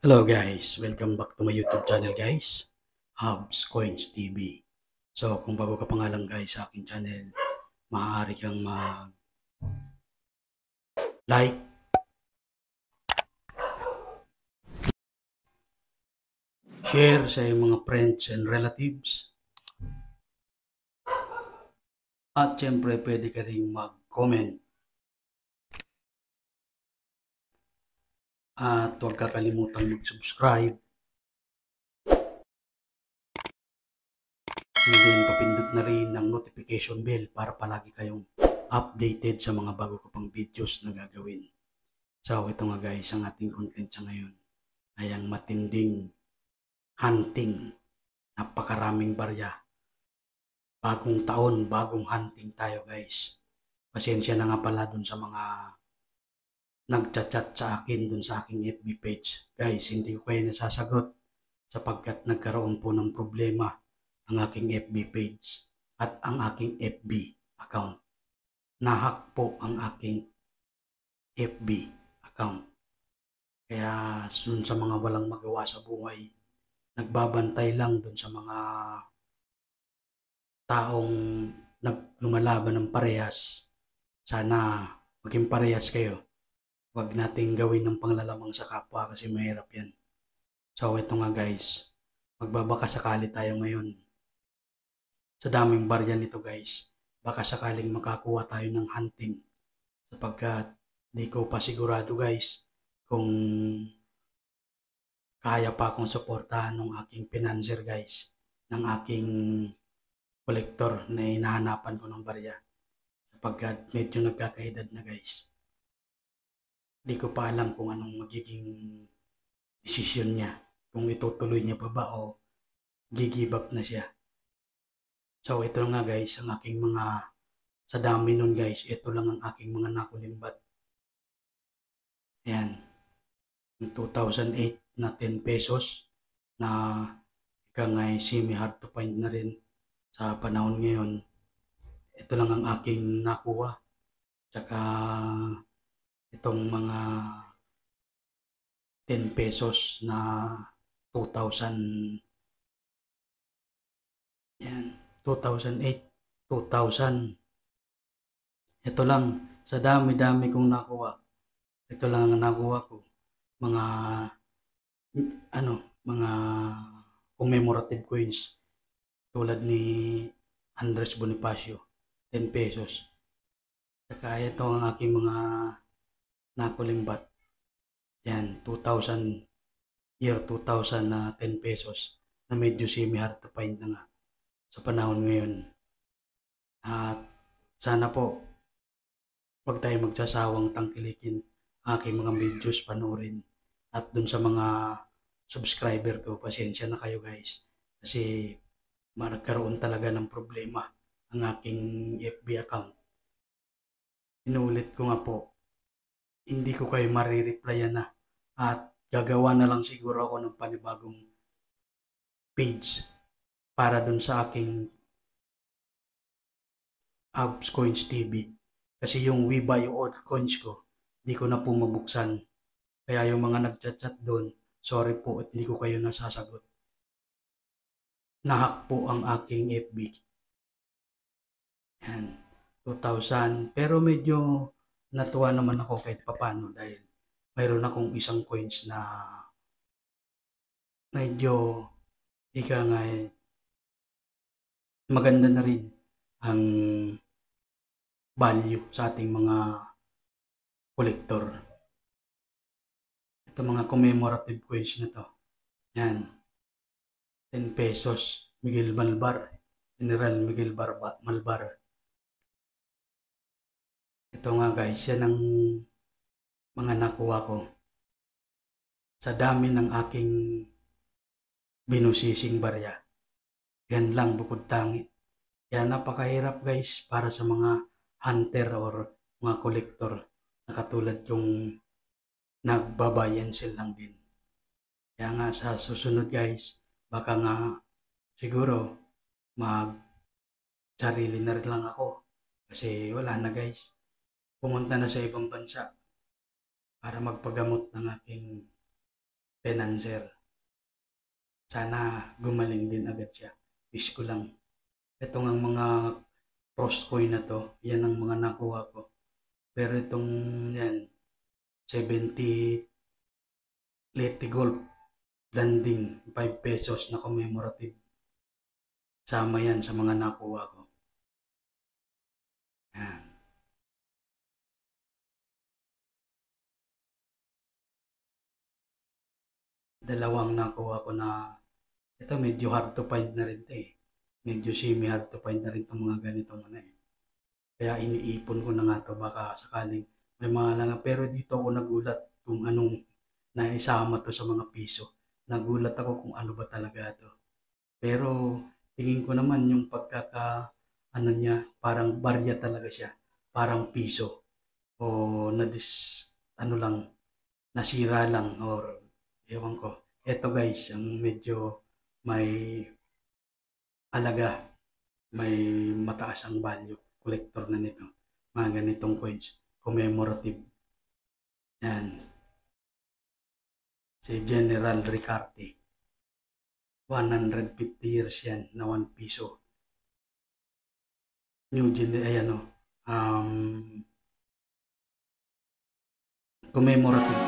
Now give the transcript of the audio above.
Hello guys, welcome back to my YouTube channel guys, Habs Coins TV. So kung bago ka pa nga lang guys sa aking channel, maaari kang mag-like, share sa iyong mga friends and relatives, at syempre pwede ka rin mag-comment. At huwag kakalimutan mag-subscribe. And then papindot na rin ang notification bell para palagi kayong updated sa mga bago ko pang videos na gagawin. So ito nga guys, ang ating content sa ngayon ay ang matinding hunting. Napakaraming barya. Bagong taon, bagong hunting tayo guys. Pasensya na nga pala dun sa mga nagchat-chat sa akin dun sa aking FB page. Guys, hindi ko kayo nasasagot sapagkat nagkaroon po ng problema ang aking FB page at ang aking FB account. Nahack po ang aking FB account. Kaya dun sa mga walang magawa sa buhay, nagbabantay lang dun sa mga taong lumalaban ng parehas. Sana maging parehas kayo. Huwag nating gawin ng panglalamang sa kapwa kasi mahirap yan. So ito nga guys, magbabaka sakali tayo ngayon. Sa daming barya nito guys, baka sakaling makakuha tayo ng hunting. Sapagkat di ko pa sigurado guys kung kaya pa akong suportahan ng aking financier guys, ng aking kolektor na hinahanapan ko ng barya. Sapagkat medyo nagkakaedad na guys. Di ko pa alam kung anong magiging desisyon niya. Kung itutuloy niya pa ba o give up na siya. So ito nga guys, ang aking mga, sa dami nun guys, ito lang ang aking mga nakulimbat. Ayan. Yung 2008 na 10 pesos na ika nga semi hard to find na rin sa panahon ngayon. Ito lang ang aking nakuha. Tsaka itong mga 10 pesos na 2,000, yan, 2008, 2,000. Ito lang, sa dami-dami kong nakuha. Ito lang ang nakuha ko. Mga, mga commemorative coins. Tulad ni Andres Bonifacio, 10 pesos. Saka ito ang aking mga nakulimbat. Yan, 2000, year 2000 na 10 pesos na medyo semi hard to find na nga sa panahon ngayon. At sana po, huwag tayo magsasawang tangkilikin aking mga videos, panoorin. At dun sa mga subscriber ko, pasensya na kayo guys. Kasi nagkaroon talaga ng problema ang aking FB account. Inulit ko nga po, hindi ko kayo marireplyan na at gagawa na lang siguro ako ng panibagong page para dun sa aking Habs Coins TV. Kasi yung We Buy Old Coins ko, di ko na po mabuksan. Kaya yung mga nagchat-chat doon, sorry po at hindi ko kayo nasasagot. Nahack po ang aking FB. Yan, 2,000. Pero medyo natuwa naman ako kahit papano dahil mayroon akong isang coins na medyo maganda na rin ang value sa ating mga kolektor. Ito mga commemorative coins na to. Yan. 10 pesos. Miguel Malvar. General Miguel Malvar. Ito nga guys, yan ang mga nakuha ko. Sa dami ng aking binusising barya. Yan lang bukod tangi. Kaya napakahirap guys para sa mga hunter or mga kolektor na katulad yung nagba-buy and sell lang din. Kaya nga sa susunod guys, baka nga siguro mag sarili na rin lang ako. Kasi wala na guys. Pumunta na sa ibang bansa para magpagamot ng aking financer. Sana gumaling din agad siya. Wish ko lang. Ito ang mga Frost coin na to, yan ang mga nakuha ko. Pero itong yan, 70 Leti Gold landing, 5 pesos na commemorative. Sama yan sa mga nakuha ko. Yan. Dalawang nakuha ko na ito medyo hard to find na rin ito eh. Medyo semi hard to find na rin itong mga ganitong ano eh. Kaya iniipon ko na nga to baka sakaling may mga lang. Pero dito ako nagulat kung anong naisama to sa mga piso. Nagulat ako kung ano ba talaga to. Pero tingin ko naman yung pagkaka ano niya, parang barya talaga siya. Parang piso. O ano lang, nasira lang or ewan ko. Eto guys, ang medyo may alaga, may mataas ang value, collector na nito. Mga ganitong coins, commemorative. Yan. Si General Ricarte. 150 years yan na 1 piso. Commemorative